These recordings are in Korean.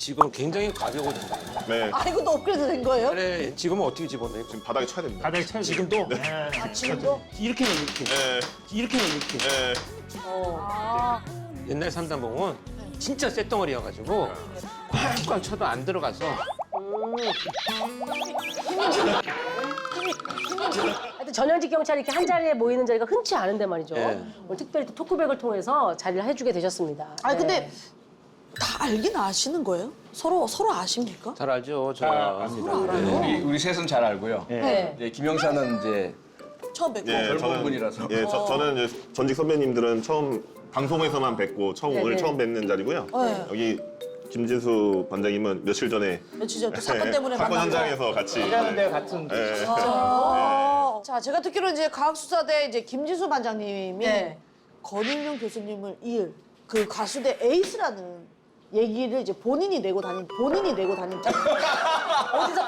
지금 굉장히 가벼거든요. 네. 아, 이것도 업그레이드 된 거예요? 그래, 지금은 어떻게 집어넣어요? 지금 바닥에 쳐야 됩니다. 바닥에 쳐야 지금도? 아, 지금도? 이렇게는 이렇게. 네. 이렇게는 이렇게. 네. 아, 옛날 삼단봉은 진짜 쇳덩어리여가지고 꽉꽉 쳐도 안 들어가서 하여튼 전현직 경찰이 이렇게 한 자리에 모이는 자리가 흔치 않은데 말이죠. 네. 오늘 특별히 또 토크백을 통해서 자리를 해주게 되셨습니다. 아니, 근데 네. 다 알긴 아시는 거예요? 서로 아십니까? 잘 알죠. 저 압니다. 우리 셋은 잘 알고요. 네. 이제 김영사는 이제 처음 뵙고. 예, 젊은 분이라서. 예, 저는 이제 전직 선배님들은 처음 방송에서만 뵙고 오늘 처음 뵙는 자리고요. 네. 여기 김진수 반장님은 며칠 전에 며칠 전 사건 때문에 사건 만난 거. 현장에서 같이 일하는 데가 같은 예. 자, 제가 듣기로 이제 과학수사대 이제 김진수 반장님이 네. 권일용 교수님을 이을 그 가수대 에이스라는 얘기를 이제 본인이 내고 다닌 어디서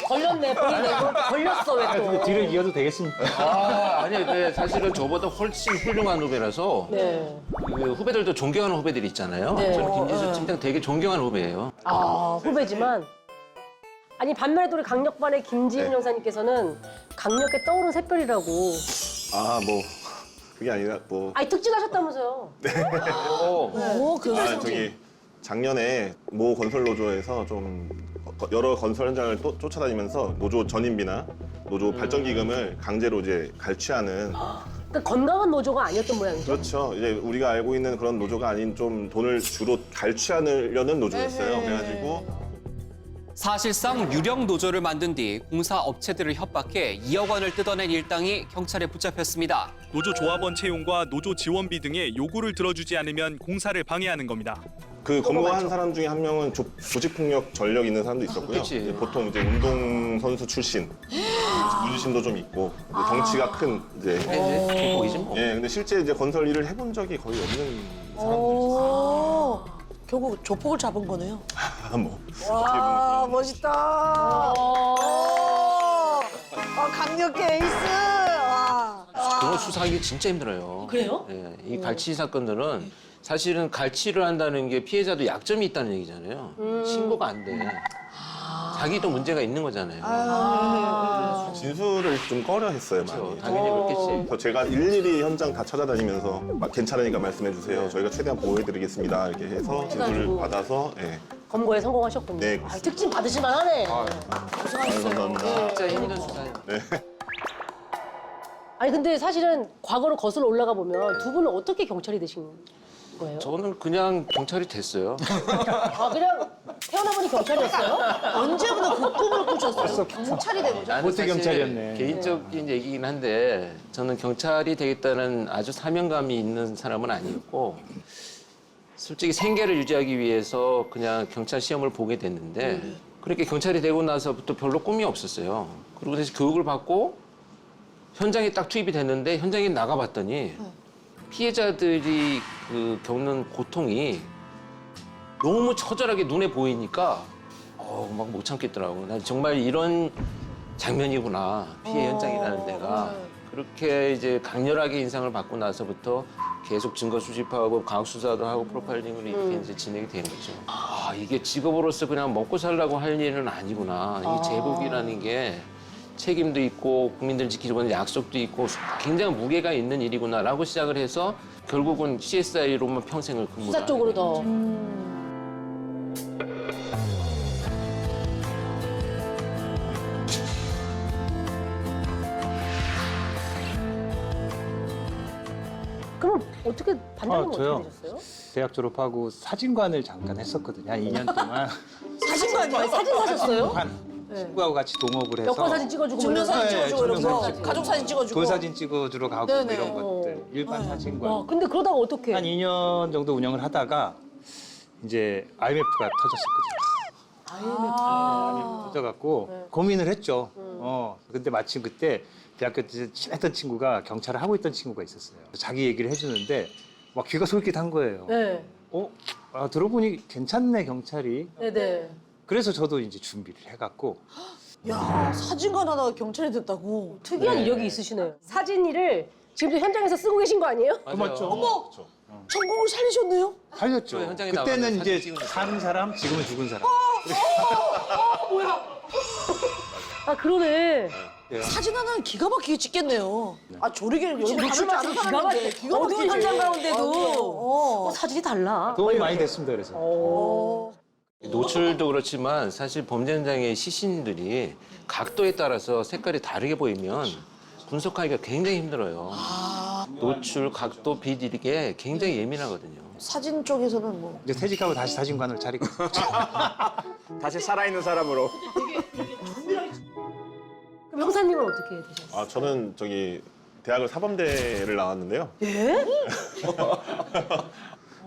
걸렸네. 본인 내고 걸렸어 왜 또. 뒤를 이어도 되겠습니까? 아니, 근데 사실은 저보다 훨씬 훌륭한 후배라서 네. 그 후배들도 존경하는 후배들이 있잖아요. 네. 저는 김진수 팀장 되게 존경하는 후배예요. 아, 후배지만. 아니 반면에 또 우리 강력반의 김지은 네. 형사님께서는 강력계 떠오른 샛별이라고. 아, 뭐 그게 아니라 뭐 아니 특진하셨다면서요. 오, 그 저기 작년에 모 건설 노조에서 좀 여러 건설 현장을 또 쫓아다니면서 노조 전임비나 노조 발전 기금을 강제로 이제 갈취하는 그러니까 건강한 노조가 아니었던 모양이죠. 그렇죠. 이제 우리가 알고 있는 그런 노조가 아닌 좀 돈을 주로 갈취하려는 노조였어요. 그래가지고 사실상 유령 노조를 만든 뒤 공사 업체들을 협박해 2억 원을 뜯어낸 일당이 경찰에 붙잡혔습니다. 노조 조합원 채용과 노조 지원비 등의 요구를 들어주지 않으면 공사를 방해하는 겁니다. 그 검거한 사람 중에 한 명은 조직폭력 전력 있는 사람도 있었고요. 그치. 이제 보통 이제 운동선수 출신, 문신도 좀 있고 이제 덩치가 큰 이제 이제 보이지 뭐. 예, 근데 실제 이제 건설 일을 해본 적이 거의 없는 사람들이 오, 결국 조폭을 잡은 거네요. 있어요. 뭐 와, 멋있다. 강력계 에이스. 와. 그런 수사하기 진짜 힘들어요. 그래요? 예, 이 갈취 사건들은 사실은 갈취를 한다는 게 피해자도 약점이 있다는 얘기잖아요. 신고가 안 돼. 자기도 문제가 있는 거잖아요. 진술을 좀 꺼려했어요, 많이. 당연히 그렇겠지. 그래서 제가 일일이 현장 다 찾아다니면서 괜찮으니까 말씀해 주세요. 저희가 최대한 보호해드리겠습니다. 이렇게 해서 진술을 받아서 예. 검거에 성공하셨군요. 네. 아, 특진 받으실만 하네. 아유, 감사합니다. 진짜 힘든 수사예요. 아니 근데 사실은 과거로 거슬러 올라가 보면 두 분은 어떻게 경찰이 되신 거예요? 저는 그냥 경찰이 됐어요. 아 그냥 태어나보니 경찰이었어요? 언제부터 그 꿈을 꾸셨어요? 경찰이 되고. 나는 모태 사실 경찰이었네. 개인적인 얘기긴 한데 저는 경찰이 되겠다는 아주 사명감이 있는 사람은 아니었고 솔직히 생계를 유지하기 위해서 그냥 경찰 시험을 보게 됐는데 그렇게 경찰이 되고 나서부터 별로 꿈이 없었어요. 그리고 다시 교육을 받고 현장에 딱 투입이 됐는데 현장에 나가봤더니 피해자들이 그 겪는 고통이 너무 처절하게 눈에 보이니까 막 못 참겠더라고. 난 정말 이런 장면이구나. 피해 현장이라는 데가. 그렇게 이제 강렬하게 인상을 받고 나서부터 계속 증거 수집하고 과학 수사도 하고 프로파일링을 이렇게 이제 진행이 된 거죠. 아, 이게 직업으로서 그냥 먹고 살라고 할 일은 아니구나. 이게 제복이라는 게 책임도 있고 국민들 지키려고 하는 약속도 있고 굉장히 무게가 있는 일이구나라고 시작을 해서 결국은 CSI로만 평생을 근무를 수사 쪽으로 더. 그럼 어떻게 반장님은 저요? 어떻게 되셨어요? 대학 졸업하고 사진관을 잠깐 했었거든요. 한 2년 동안. 사진관이요? 사진 사셨어요? 한 친구하고 같이 동업을 해서 여권 사진 찍어주고 증명사진 뭐 이런 찍어주고 이런 거. 증명사진 가족 사진 찍어주고. 돌사진 찍어주러 가고 뭐 네네. 이런 것들. 일반 사진관. 와, 근데 그러다가 어떻게? 한 2년 정도 운영을 하다가 이제 IMF가 터졌었거든요. IMF 터져갖고 고민을 했죠. 근데 마침 그때 대학교 때 친했던 친구가 경찰을 하고 있던 친구가 있었어요. 자기 얘기를 해주는데 막 귀가 솔깃한 거예요. 네. 들어보니 괜찮네 경찰이. 네네. 그래서 저도 이제 준비를 해갖고 야, 사진관 하다가 경찰이 됐다고. 특이한 이력이 있으시네요. 사진 일을 지금도 현장에서 쓰고 계신 거 아니에요? 맞죠. 어머! 성공을 살리셨네요. 살렸죠. 저 현장에 그때는 나가면 이제 사진 찍은 사는 사람, 지금은 죽은 사람. 아 그러네. 사진 하나는 기가 막히게 찍겠네요. 아 조리개를 여기 노출 가면 맞추기 안 기가 하는데 막히게 기가 어두운 막히지. 현장 가운데도 어. 사진이 달라. 도움이 많이 됐습니다. 그래서. 노출도 그렇지만 사실 범죄 현장의 시신들이 각도에 따라서 색깔이 다르게 보이면 분석하기가 굉장히 힘들어요. 노출, 각도, 빛 이게 굉장히 예민하거든요. 사진 쪽에서는 뭐 이제 퇴직하고 다시 사진관을 차리고. 다시 살아있는 사람으로. 그럼 형사님은 어떻게 되셨어요? 아 저는 저기 대학을 사범대를 나왔는데요. 예?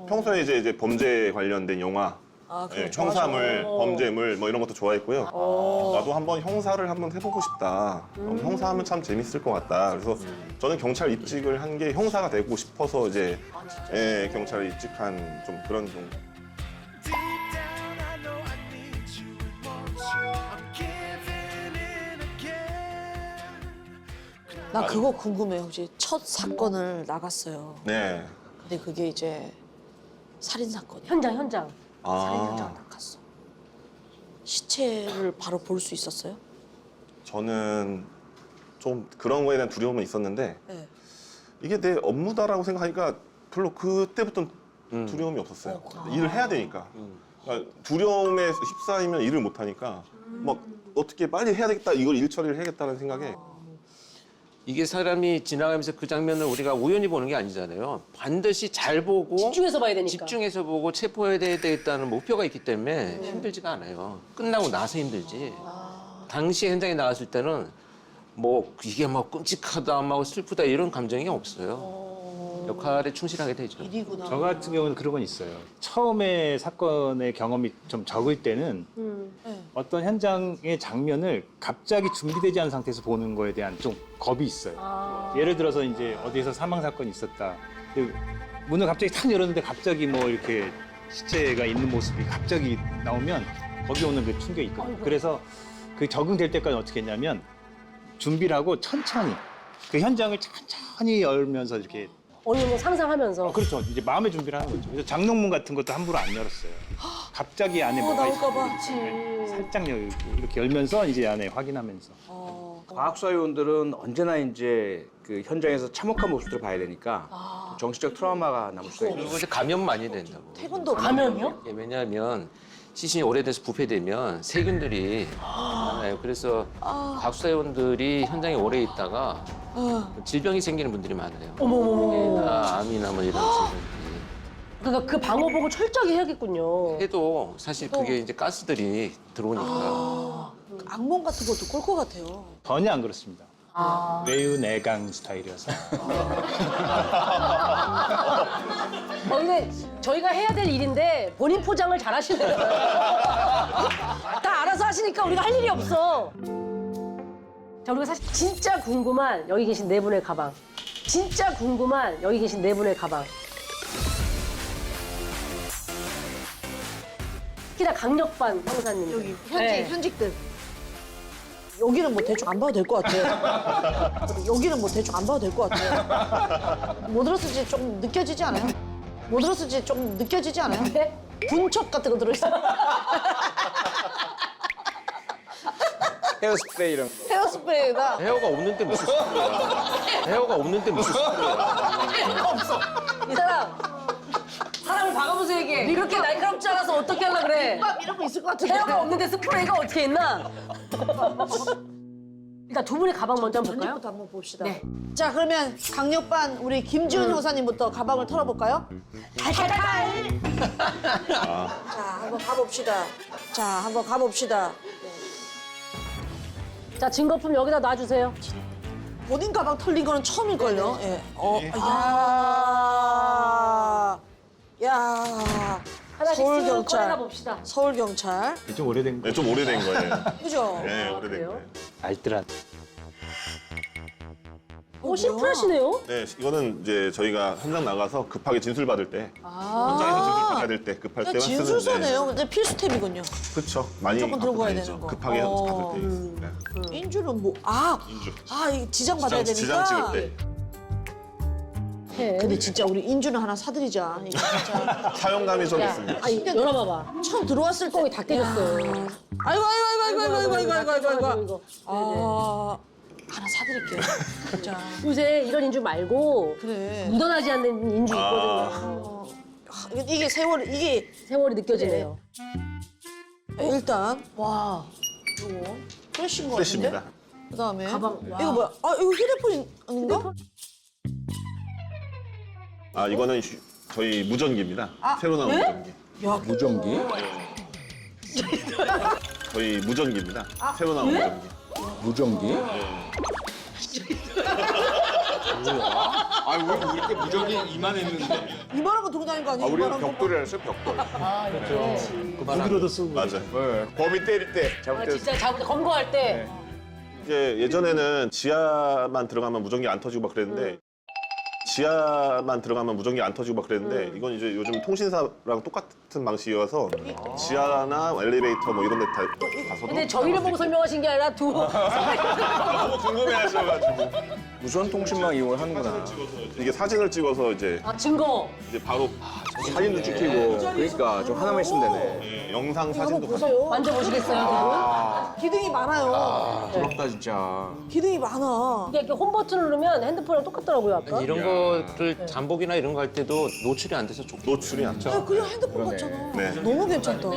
평소에 이제 범죄 관련된 영화, 아, 예, 그거 형사물, 좋아하죠. 범죄물 뭐 이런 것도 좋아했고요. 나도 한번 형사를 한번 해보고 싶다. 형사하면 참 재밌을 것 같다. 그래서 저는 경찰 입직을 한 게 형사가 되고 싶어서 이제 예, 경찰 입직한 좀 그런 좀. 나 그거 궁금해요. 혹시 첫 사건을 나갔어요. 네. 근데 그게 이제 살인 사건이야. 현장. 살인 현장 나갔어. 시체를 바로 볼 수 있었어요? 저는 좀 그런 거에 대한 두려움은 있었는데 네. 이게 내 업무다라고 생각하니까 별로 그때부터는 두려움이 없었어요. 일을 해야 되니까. 그러니까 두려움에 휩싸이면 일을 못 하니까 막 어떻게 빨리 해야 되겠다 이걸 일 처리를 해야겠다는 생각에 이게 사람이 지나가면서 그 장면을 우리가 우연히 보는 게 아니잖아요. 반드시 잘 보고 집중해서 봐야 되니까. 집중해서 보고 체포해야 되겠다는 목표가 있기 때문에 힘들지가 않아요. 끝나고 나서 힘들지. 당시 현장에 나갔을 때는 뭐 이게 뭐 끔찍하다, 막 슬프다 이런 감정이 없어요. 역할에 충실하게 되죠. 일이구나. 저 같은 경우는 그런 건 있어요. 처음에 사건의 경험이 좀 적을 때는 네. 어떤 현장의 장면을 갑자기 준비되지 않은 상태에서 보는 거에 대한 좀 겁이 있어요. 예를 들어서 이제 어디에서 사망 사건이 있었다. 근데 문을 갑자기 탁 열었는데 갑자기 뭐 이렇게 시체가 있는 모습이 갑자기 나오면 거기 오는 그 충격이 있거든요. 그래서 그 적응될 때까지 어떻게 했냐면 준비를 하고 천천히 그 현장을 천천히 열면서 이렇게 어느 정도 상상하면서. 그렇죠. 이제 마음의 준비를 하는 거죠. 그래서 장롱문 같은 것도 함부로 안 열었어요. 갑자기 안에 뭐가 나올까 봐. 있을지 살짝 열고 이렇게 열면서 이제 안에 확인하면서. 과학수사위원들은 언제나 이제 그 현장에서 참혹한 모습들을 봐야 되니까 정신적 트라우마가 남을 수가 있죠. 그리고 이제 감염 많이 된다고. 퇴근도 감염이요? 예, 왜냐하면 시신이 오래돼서 부패되면 세균들이 많아요. 그래서 과학수사위원들이 현장에 오래 있다가 질병이 생기는 분들이 많아요. 어머머머. 폐나 암이나 뭐 이런 질병들이. 그러니까 그 방호복을 철저히 해야겠군요. 해도 사실 그게 이제 가스들이 들어오니까. 악몽 같은 것도 꿀 것 같아요. 전혀 안 그렇습니다. 외유 내강 스타일이어서. 근데 저희가 해야 될 일인데 본인 포장을 잘 하시네요. 다 알아서 하시니까 우리가 할 일이 없어. 자, 우리가 사실 진짜 궁금한 여기 계신 네 분의 가방. 진짜 궁금한 여기 계신 네 분의 가방. 특히나 강력반 형사님. 여기 네. 현직들. 여기는 뭐 대충 안 봐도 될 것 같아. 여기는 뭐 대충 안 봐도 될 것 같아. 뭐 들었을지 좀 느껴지지 않아요? 뭐 들었을지 좀 느껴지지 않아요? 네? 분첩 같은 거 들어있어. 헤어스프레이 이런 거. 헤어스프레이에다 헤어가 없는데 무슨 스프레이야. 헤어가 없는데 무슨 스프레이야. 이 사람을 봐가면서 얘기해. 그렇게 날카롭지 않아서 어떻게 하려고 그래. 밥 이런 거 있을 것 같은데. 헤어가 없는데 스프레이가 어떻게 있나? 일단 두 분의 가방 먼저 한번 볼까요? 전부터 한번 봅시다. 네. 자 그러면 강력반 우리 김지훈 형사님부터 가방을 털어볼까요? 탈탈탈! 자 한번 가봅시다. 자 한번 가봅시다. 자, 증거품 여기다 놔주세요. 본인 가방 털린 거는 처음일걸요? 예. 야. 하나씩 쓱 서울경찰. 꺼내다 봅시다. 서울경찰. 좀 오래된 거. 네, 좀 오래된 거예요. 그죠? 네, 오래된 그래요? 거예요. 알뜰한. 심플하시네요? 네, 이거는 이제 저희가 현장 나가서 급하게 진술 받을 때 현장에서 진술 받아야 될 때 급할 때만 쓰는. 진술서네요. 근데 필수템이군요. 그렇죠. 많이 무조건 들고 갖고 가야 다니죠. 되는 거. 급하게 받을 때. 네. 인주는 뭐, 인주. 이거 지장 받아야 되니까. 지장 찍을 때. 해. 근데 진짜 우리 인주는 하나 사드리자. 이거 진짜. 사용감이 좀 야, 있습니다. 아니 열어봐봐. 처음 들어왔을 때. 뚜껑이 다 깨졌어. 아이고. 아, 하나 사드릴게요. 진짜. 요새 이런 인주 말고 그래. 묻어나지 않는 인주 있거든요. 이게 세월이 세월이 느껴지네요. 일단 와 이거 프레쉬인 거 같은데? 프레쉬입니다. 그다음에 가방, 와. 이거 뭐야? 아 이거 휴대폰인가? 아 이거는 저희 무전기입니다. 새로 나온 무전기. 야 무전기? 저희 무전기입니다. 새로 나온 무전기. 무전기? 아, 우리 이렇게 무전기 이만했는데. 이만한 거 들고 다니는 거 아니야? 아, 우리가 이만한 거? 벽돌이라 했어요, 벽돌. 무기로도 쓰고. 맞아. 네. 범이 때릴 때, 잡을 아, 때. 진짜 검거할 때. 이게 예전에는 지하만 들어가면 무전기 안 터지고 막 그랬는데 지하만 들어가면 무전기 안 터지고 막 그랬는데 이건 이제 요즘 통신사랑 똑같은 방식이어서 지하나 엘리베이터 뭐 이런 데 다 가서도 근데 저희를 보고 설명하신 게 아니라 두 너무 궁금해하셔가지고 무선 통신망 이용을 하는구나. 이게 사진을 찍어서 이제 증거. 바로 사진도 찍히고. 그러니까 좀 하나만 있으면 되네. 영상 이거 한번 사진도 같이 보세요. 만져보시겠어요, 기둥이 많아요. 부럽다, 진짜. 기둥이 많아. 이게 이렇게 홈 버튼을 누르면 핸드폰이랑 똑같더라고요, 아까. 이런 거를 잠복이나 이런 거 할 때도 노출이 안 돼서 좋고. 노출이 안 돼. 야 그냥 핸드폰 그러네. 같잖아. 네. 너무 괜찮다.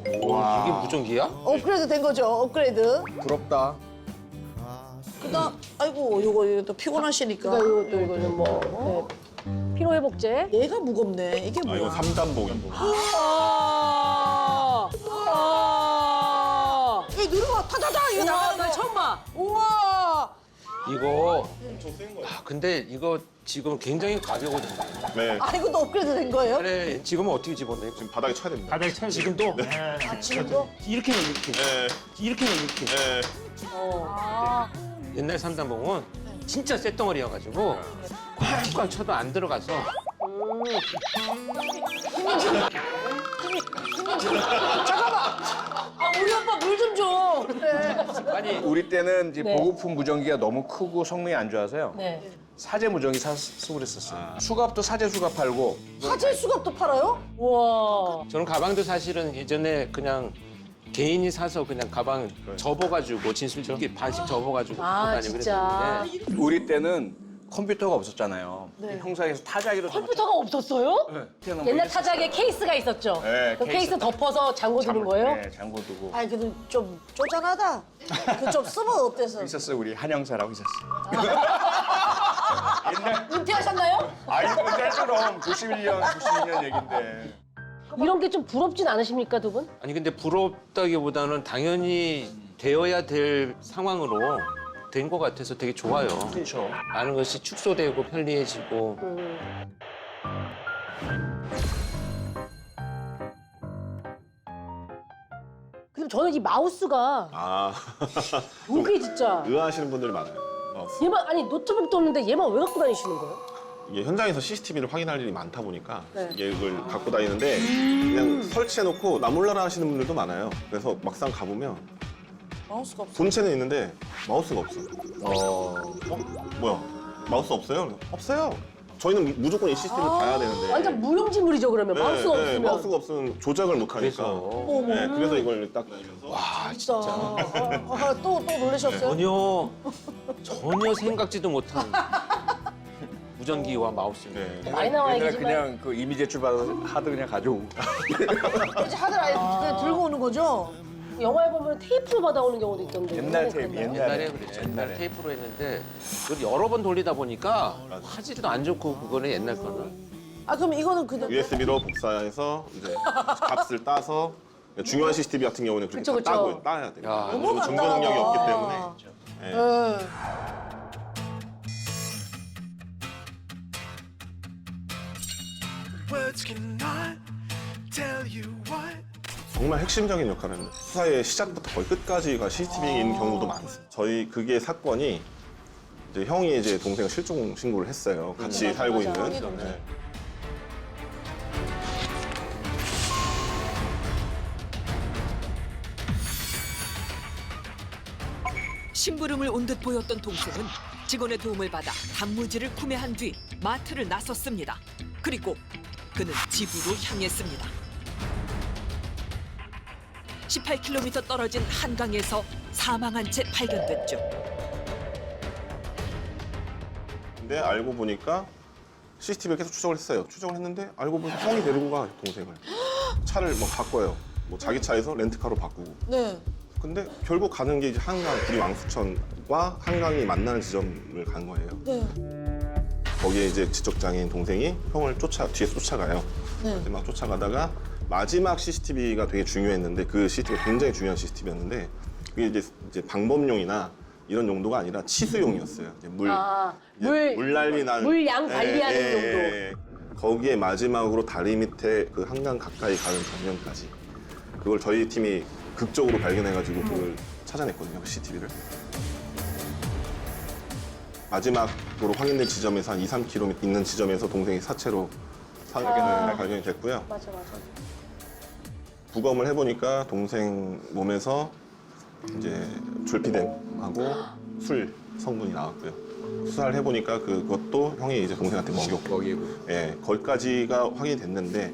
이게 무전기야? 업그레이드 된 거죠. 업그레이드. 부럽다. 그다음 아이고 이거 또 피곤하시니까. 그러니까 이거 좀 뭐 피로 회복제. 얘가 무겁네. 이게 아 뭐야? 이건 3단복입니다. 이거 누르면 타다다 이거 우와, 나가는 나 거. 처음 봐. 우와. 이거 근데 이거 지금 굉장히 가벼거든요. 네. 아 이것도 업그레이드 된 거예요? 그래 지금은 어떻게 집어내? 지금 바닥에 쳐야 됩니다. 바닥에 쳐야 지금도 아 지금도? 이렇게는 이렇게. 네. 이렇게는 이렇게. 네. 옛날 삼단봉은 진짜 쇳덩어리여가지고 꽉꽉 쳐도 안 들어가서 아, 우리 오빠 물 좀 줘. 아니 우리 때는 이제 네. 보급품 무전기가 너무 크고 성능이 안 좋아서요. 네. 사제 무전기 쓰고 그랬었어요. 수갑도 사제 수갑 팔고. 화재 수갑도 팔아요? 우와. 저는 가방도 사실은 예전에 그냥 개인이 사서 그냥 가방 접어가지고 진술집기 반씩 접어가지고 아, 갖고 다니고 진짜. 그랬는데 우리 때는 컴퓨터가 없었잖아요. 형사에서 타자기로 컴퓨터가 없었어요? 네. 옛날 타자기에 케이스가 있었죠? 네, 그 케이스 덮어서 잠궈 두는 거예요? 네, 잠궈 두고. 아니 그래도 좀 쪼잔하다. 그 좀 쓰면 어때서? 있었어요, 우리 한영사라고 있었어요. 은퇴하셨나요? 아이고, 그럼 91년, 92년 얘긴데. 이런 게 좀 부럽진 않으십니까, 두 분? 아니 근데 부럽다기보다는 당연히 되어야 될 상황으로 된 것 같아서 되게 좋아요. 그렇죠. 많은 것이 축소되고 편리해지고 근데 저는 이 마우스가 아 이게 진짜 의아하시는 분들이 많아요. 마우스. 얘만 아니 노트북도 없는데 얘만 왜 갖고 다니시는 거예요? 이게 현장에서 CCTV를 확인할 일이 많다 보니까 네. 이게 이걸 갖고 다니는데 그냥 설치해놓고 나 몰라라 하시는 분들도 많아요. 그래서 막상 가보면 마우스가 없어. 본체는 있는데 마우스가 없어. 뭐야? 마우스 없어요? 없어요. 저희는 무조건 이 시스템을 봐야 되는데. 완전 무용지물이죠 그러면 네, 마우스가 네, 없으면. 마우스가 없으면 조작을 못 하니까. 그래서 네, 그래서 이걸 딱 다니면서. 진짜. 또 놀라셨어요? 전혀 생각지도 못한 무전기와 마우스인데 네. 많이 나와 옛날에 얘기지만 그냥 그 이미 제출 받아서 하드 그냥 가져오고. 이제 하들 아예 그냥 들고 오는 거죠? 영화에 보면 테이프로 받아오는 경우도 있던데. 옛날 테이프, 그랬나요? 옛날에 그랬죠. 옛날에 테이프로 했는데 그걸 여러 번 돌리다 보니까 화질도 안 좋고 그거는 옛날 거는 아 그럼 이거는 그냥 USB로 복사해서 이제 값을 따서 중요한 CCTV 같은 경우는 그렇게 그쵸, 다 그쵸. 따야 돼요. 야, 왜냐면 증거 능력이 없기 때문에. 네. 네. 정말 핵심적인 역할을 합니다. 수사의 시작부터 거의 끝까지가 CCTV인 경우도 많습니다. 저희 그게 사건이 이제 형이 이제 동생 실종 신고를 했어요. 같이 살고 맞아. 있는. 형이 동생. 네. 심부름을 온 듯 보였던 동생은 직원의 도움을 받아 단무지를 구매한 뒤 마트를 나섰습니다. 그리고 그는 집으로 향했습니다. 18km 떨어진 한강에서 사망한 채 발견됐죠. 근데 알고 보니까 CCTV를 계속 추적을 했어요. 추적을 했는데 알고 보니까 형이 데리고 가, 동생을. 차를 뭐 바꿔요. 뭐 자기 차에서 렌트카로 바꾸고. 네. 근데 결국 가는 게 이제 한강, 구리왕수천과 한강이 만나는 지점을 간 거예요. 네. 거기에 이제 지적장애인 동생이 형을 뒤에서 쫓아가요. 네. 막 쫓아가다가 마지막 CCTV가 되게 중요했는데 그 CCTV가 굉장히 중요한 CCTV였는데 그게 이제 방범용이나 이런 용도가 아니라 치수용이었어요. 이제 물 난리 난 물양 관리하는 용도. 거기에 마지막으로 다리 밑에 그 한강 가까이 가는 장면까지 그걸 저희 팀이 극적으로 발견해가지고 그걸 찾아냈거든요. 그 CCTV를. 마지막으로 확인된 지점에서 한 2-3km 있는 지점에서 동생이 사체로 발견이 됐고요. 맞아. 부검을 해보니까 동생 몸에서 이제 졸피뎀하고 술 성분이 나왔고요. 수사를 해보니까 그것도 형이 이제 동생한테 먹였고, 먹이고. 예, 거기까지가 확인이 됐는데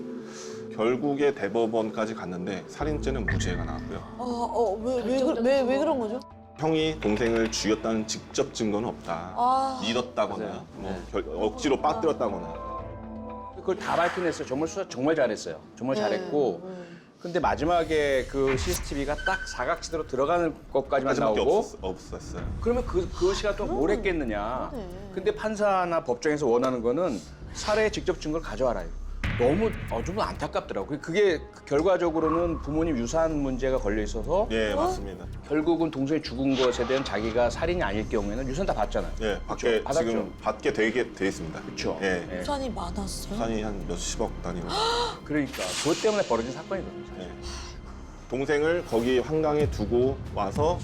결국에 대법원까지 갔는데 살인죄는 무죄가 나왔고요. 왜 그런 거죠? 형이 동생을 죽였다는 직접 증거는 없다. 믿었다거나, 맞아요. 뭐 억지로 빠뜨렸다거나. 그걸 다 밝혀냈어요. 정말 수사 정말 잘했어요. 정말 잘했고. 근데 마지막에 그 CCTV가 딱 사각지대로 들어가는 것까지만 까지밖에 나오고 없었어요. 그러면 그 시간 동안 뭘 했겠느냐. 근데 판사나 법정에서 원하는 거는 살해의 직접 증거를 가져와라요. 너무 좀 안타깝더라고요. 그게 결과적으로는 부모님 유산 문제가 걸려 있어서 예, 맞습니다. 결국은 동생이 죽은 것에 대한 자기가 살인이 아닐 경우에는 유산 다 받잖아요. 예, 밖에 받았죠? 지금 받게 되게 돼 있습니다. 그렇죠. 예. 유산이 많았어요? 유산이 한 몇십억 단위로. 그러니까 그것 때문에 벌어진 사건이거든요. 예. 동생을 거기 한강에 두고 와서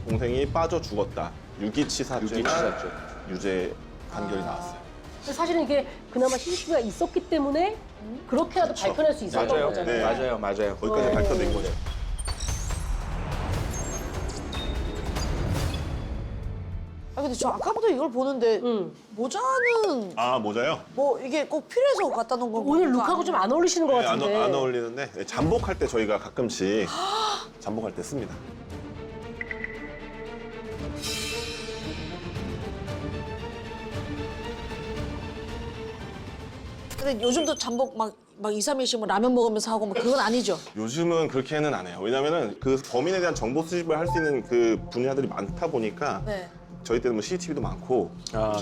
동생이 빠져 죽었다. 유기치사죄 유기치사죄. 유죄 판결이 나왔어요. 사실은 이게 그나마 CCTV가 있었기 때문에 그렇게라도 발견할 수 있었던 맞아요. 거잖아요. 맞아요. 거기까지 밝혀낸 거죠. 근데 저 아까부터 이걸 보는데 모자는 아, 모자요? 뭐 이게 꼭 필요해서 갖다 놓은 건가? 오늘 룩하고 좀 안 어울리시는 것 네, 같은데. 안 어울리는데 예, 잠복할 때 저희가 가끔씩 잠복할 때 씁니다. 근데 요즘도 잠복 막 2, 3일씩 뭐 라면 먹으면서 하고 뭐 그건 아니죠? 요즘은 그렇게는 안 해요. 왜냐면은 그 범인에 대한 정보 수집을 할 수 있는 그 분야들이 많다 보니까 네. 저희 때는 뭐 CCTV도 많고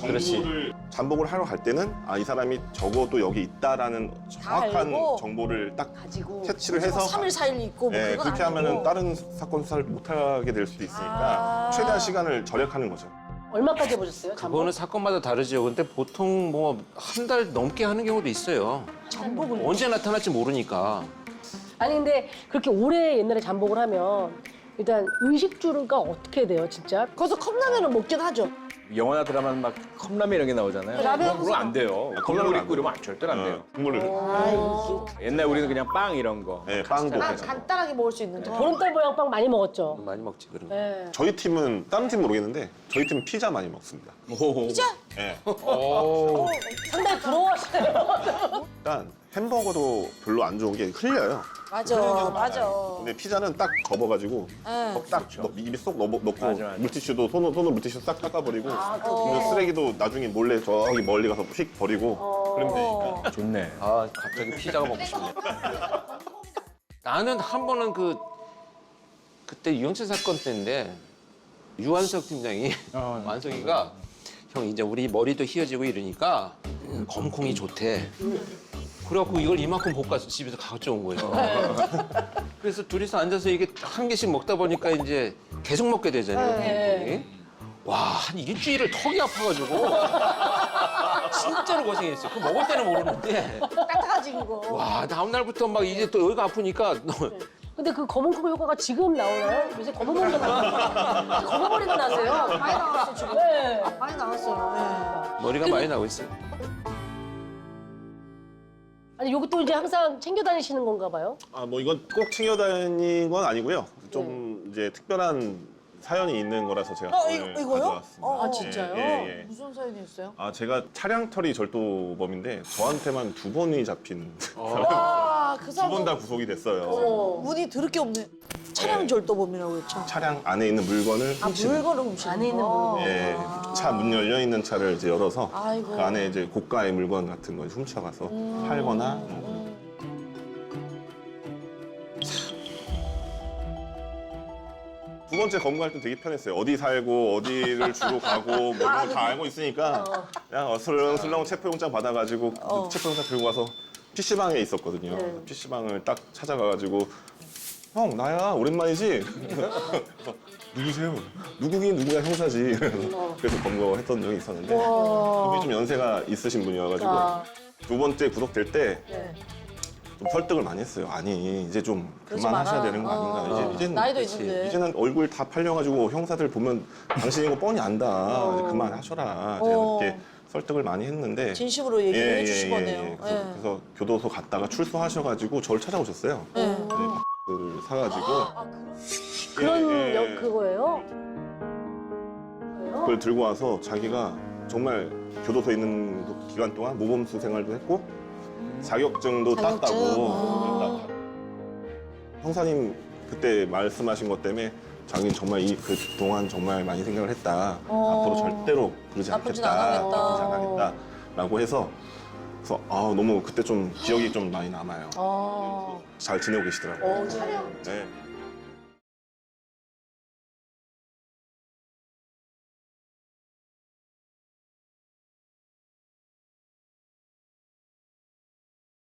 그렇지. 정보를 잠복을 하러 갈 때는 이 사람이 적어도 여기 있다라는 정확한 알고 정보를 딱 가지고. 캐치를 해서 3일, 4일 있고 뭐 예, 그건 그렇게 아니고. 하면은 다른 사건 수사를 못 하게 될 수도 있으니까 최대한 시간을 절약하는 거죠. 얼마까지 해보셨어요? 그거는 사건마다 다르죠. 근데 보통 뭐 한 달 넘게 하는 경우도 있어요. 잠복을 언제 나타날지 모르니까. 아니 근데 그렇게 오래 옛날에 잠복을 하면 일단 의식주가 어떻게 돼요, 진짜? 거기서 컵라면을 먹긴 하죠. 영화나 드라마는 막 컵라면 이런 게 나오잖아요. 라면 그건 안 돼요. 컵라면 국물 안 있고 이러면 돼요. 절대로 안 돼요. 국물을 옛날 우리는 그냥 빵 이런 거. 예, 빵도 난 괜찮고. 간단하게 먹을 수 있는 거. 보름달 모양빵 많이 먹었죠. 많이 먹지 그런 거. 네. 저희 팀은 다른 팀 모르겠는데 저희 팀은 피자 많이 먹습니다. 피자? 예. 상당히 부러워하시네요. 일단 햄버거도 별로 안 좋은 게 흘려요. 맞아. 근데 피자는 딱 접어가지고 딱 입에 쏙 넣고 맞아. 물티슈도 손으로 물티슈 싹 닦아버리고 그리고 쓰레기도 나중에 몰래 저기 멀리 가서 휙 버리고 그러면 되니까. 좋네. 아 갑자기 피자가 먹고 싶네. 나는 한 번은 그때 유영철 사건 때인데 유한석 팀장이 완석이가 형 이제 우리 머리도 휘어지고 이러니까 검콩이 좋대. 그래갖고 이걸 이만큼 볶아서 집에서 가져온 거예요. 그래서 둘이서 앉아서 이게 한 개씩 먹다 보니까 이제 계속 먹게 되잖아요. 검콩이. 와, 한 일주일을 턱이 아파가지고 진짜로 고생했어요. 그 먹을 때는 모르는데 딱딱하지 그거. 와, 다음 날부터 막 이제 또 여기가 아프니까 근데 그 검은 콩 효과가 지금 나오나요? 요새 검은 머리가 나세요. 검은 머리가 나세요. 많이 나왔어 지금. 네. 많이 나왔어요. 머리가 많이 나고 있어요. 아니 여기 또 이제 항상 챙겨 다니시는 건가 봐요? 뭐 이건 꼭 챙겨 다니는 건 아니고요. 좀 이제 특별한 사연이 있는 거라서 제가 오늘 이거요? 가져왔습니다. 아, 진짜요? 예. 무슨 사연이 있어요? 아, 제가 차량 처리 절도범인데 저한테만 2번이 잡힌 아, 그 두 사람 번 다 구속이 됐어요. 문이 더럽게 없네. 차량 절도범이라고 했죠. 차량 안에 있는 물건을 아, 훔치는. 물건을 훔치는 안에 있는 거. 물건. 예, 차 문 열려 있는 차를 이제 열어서 아이고. 그 안에 이제 고가의 물건 같은 걸 훔쳐가서 팔거나 뭐. 두 번째 검거할 때 되게 편했어요. 어디 살고 어디를 주로 가고 뭐 이런 거 다 알고 있으니까 그냥 어슬렁슬렁 체포영장 받아가지고 그 체포영장 들고 가서 PC방에 있었거든요. PC방을 딱 찾아가가지고 형 나야 오랜만이지? 그래서 누구세요? 누구긴 누구야 형사지. 그래서 검거했던 적이 있었는데 그분이 좀 연세가 있으신 분이어가지고 두 번째 구속될 때 좀 설득을 많이 했어요. 아니 이제 좀 그러지 그만하셔야 마라. 되는 거 아닌가. 이제는 나이도 그치. 있는데. 이제는 얼굴 다 팔려가지고 형사들 보면 당신인 거 뻔히 안다. 이제 그만하셔라. 제가 그렇게 설득을 많이 했는데 진심으로 얘기를 해주신 거네요. 그래서 교도소 갔다가 출소하셔가지고 저를 찾아오셨어요. 네. 네, 를 사가지고 그런 예, 예. 그거예요? 그걸 들고 와서 자기가 정말 교도소에 있는 기간 동안 모범수 생활도 했고 자격증도 땄다고. 형사님 그때 말씀하신 것 때문에 자기는 정말 그 동안 정말 많이 생각을 했다. 앞으로 절대로 그러지 나쁘진 않겠다. 않았겠다. 나쁘지 않겠다라고 해서 그래서 너무 그때 좀 기억이 좀 많이 남아요. 잘 지내고 계시더라고요. 네.